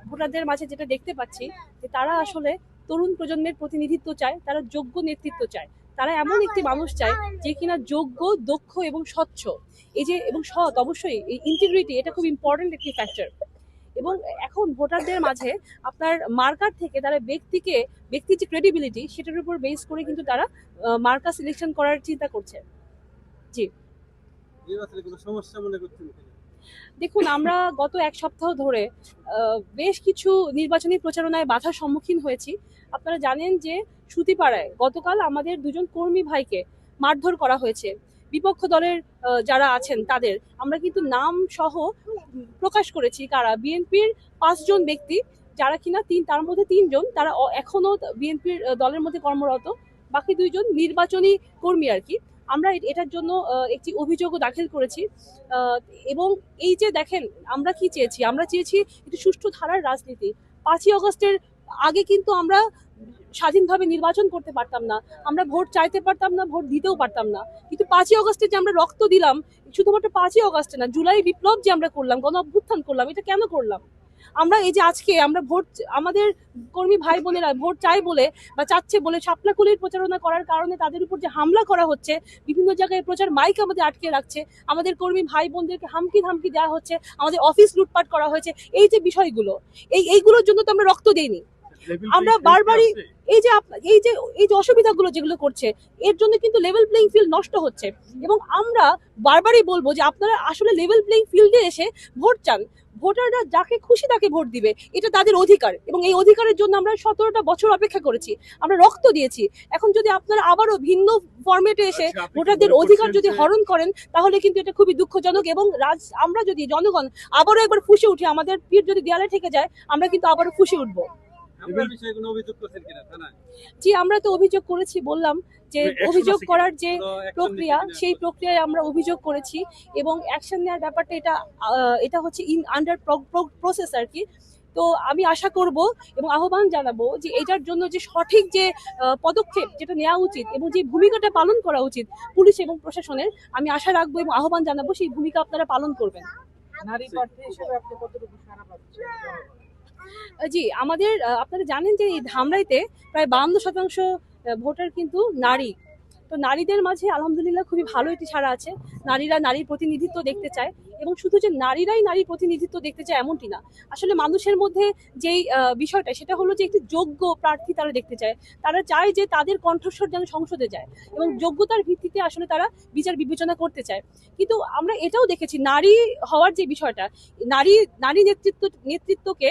ভোটারদের মাঝে যেটা দেখতে পাচ্ছি যে তারা আসলে তরুণ প্রজন্মের প্রতিনিধিত্ব চায়, তারা যোগ্য নেতৃত্ব চায়, তারা এমন একটি মানুষ চায় যে কিনা যোগ্য, দক্ষ এবং স্বচ্ছ। এই যে এবং সৎ, অবশ্যই এই ইন্টিগ্রিটি এটা খুব ইম্পর্টেন্ট একটি ফ্যাক্টর। এবং এখন ভোটারদের মাঝে আপনার মার্কার থেকে তারা ব্যক্তির যে ক্রেডিবিলিটি সেটার উপর বেস করে কিন্তু তারা মার্কা সিলেকশন করার চিন্তা করছে। জি, দেখুন আমরা গত এক সপ্তাহ ধরে বেশ কিছু নির্বাচনী প্রচারণায় বাধার সম্মুখীন হয়েছি। আপনারা জানেন যে সুতিপাড়ায় গতকাল আমাদের দুজন কর্মী ভাইকে মারধর করা হয়েছে। বিপক্ষ দলের যারা আছেন তাদের আমরা কিন্তু নাম সহ প্রকাশ করেছি। কারা? বিএনপির 5 জন ব্যক্তি, যারা কিনা তার মধ্যে 3 জন তারা এখনো বিএনপির দলের মধ্যে কর্মরত, বাকি 2 জন নির্বাচনী কর্মী আর কি। আমরা এটার জন্য একটি অভিযোগও দাখিল করেছি। এবং এই যে দেখেন আমরা কি চেয়েছি, আমরা চেয়েছি একটি সুষ্ঠু ধারার রাজনীতি। 5ই অগস্টের আগে কিন্তু আমরা স্বাধীনভাবে নির্বাচন করতে পারতাম না, আমরা ভোট চাইতে পারতাম না, ভোট দিতেও পারতাম না। কিন্তু 5ই অগস্টে যে আমরা রক্ত দিলাম, শুধুমাত্র 5ই অগস্টে না, জুলাই বিপ্লব যে আমরা করলাম, গণ অভ্যুত্থান করলাম, এটা কেন করলাম? আমরা এই যে আজকে আমরা ভোট, আমাদের কর্মী ভাই বোনেরা ভোট চাই বলে বা চাচ্ছে বলে শাপলাকুলির প্রচারণা করার কারণে তাদের উপর যে হামলা করা হচ্ছে, বিভিন্ন জায়গায় প্রচার মাইক আমাদের আটকে রাখছে, আমাদের কর্মী ভাই বোনদেরকে হামকি ধামকি দেওয়া হচ্ছে, আমাদের অফিস লুটপাট করা হয়েছে, এই যে বিষয়গুলো, এইগুলোর জন্য তো আমরা রক্ত দেইনি। আমরা বারবারই এই যে এই যে অসুবিধাগুলো যেগুলো করছে, এর জন্য কিন্তু লেভেল প্লেইং ফিল্ড নষ্ট হচ্ছে। এবং আমরা বারবারই বলবো যে আপনারা আসলে লেভেল প্লেইং ফিল্ডে এসে ভোট চান। ভোটাররা যাকে খুশি তাকে ভোট দিবে, এটা তাদের অধিকার, এবং এই অধিকারের জন্য আমরা 17টা বছর অপেক্ষা করেছি, আমরা রক্ত দিয়েছি। এখন যদি আপনারা আবারও ভিন্ন ফরম্যাটে এসে ভোটারদের অধিকার যদি হরণ করেন, তাহলে কিন্তু এটা খুবই দুঃখজনক। এবং আমরা যদি জনগণ আবারও একবার ফুঁসে উঠি, আমাদের পিঠ যদি দেয়ালে ঠেকে যায়, আমরা কিন্তু আবারও ফুঁসে উঠবো। জি, আমরা তো অভিযোগ করেছি, বললাম যে অভিযোগ করার যে প্রক্রিয়া, সেই প্রক্রিয়ায় আমরা অভিযোগ করেছি এবং অ্যাকশন নেওয়ার ব্যাপারটা এটা হচ্ছে আন্ডার প্রসেস আর কি। তো আমি আশা করব এবং আহ্বান জানাবো যে এটার জন্য যে সঠিক যে পদক্ষেপ যেটা নেওয়া উচিত এবং যে ভূমিকাটা পালন করা উচিত পুলিশ এবং প্রশাসনের, আমি আশা রাখবো এবং আহ্বান জানাবো সেই ভূমিকা আপনারা পালন করবেন। নারী প্রার্থী হিসেবে আপনি কতটুকু সাড়া পাচ্ছেন? জি, আমাদের আপনারা জানেন যে এই ধামরাইতে প্রায় 52% ভোটার কিন্তু নারী। তো নারীদের মাঝে আলহামদুলিল্লাহ খুবই ভালো একটি সাড়া আছে। নারীরা নারীর প্রতিনিধিত্ব দেখতে চায়, এবং শুধু যে নারীরাই নারীর প্রতিনিধিত্ব দেখতে চায় এমনটি না। আসলে মানুষের মধ্যে যেই বিষয়টা, সেটা হলো যে একটি যোগ্য প্রার্থী তারা দেখতে চায়। তারা চায় যে তাদের কণ্ঠস্বর যেন সংসদে যায়, এবং যোগ্যতার ভিত্তিতে আসলে তারা বিচার বিবেচনা করতে চায়। কিন্তু আমরা এটাও দেখেছি নারী হওয়ার যে বিষয়টা, নারী নেতৃত্বকে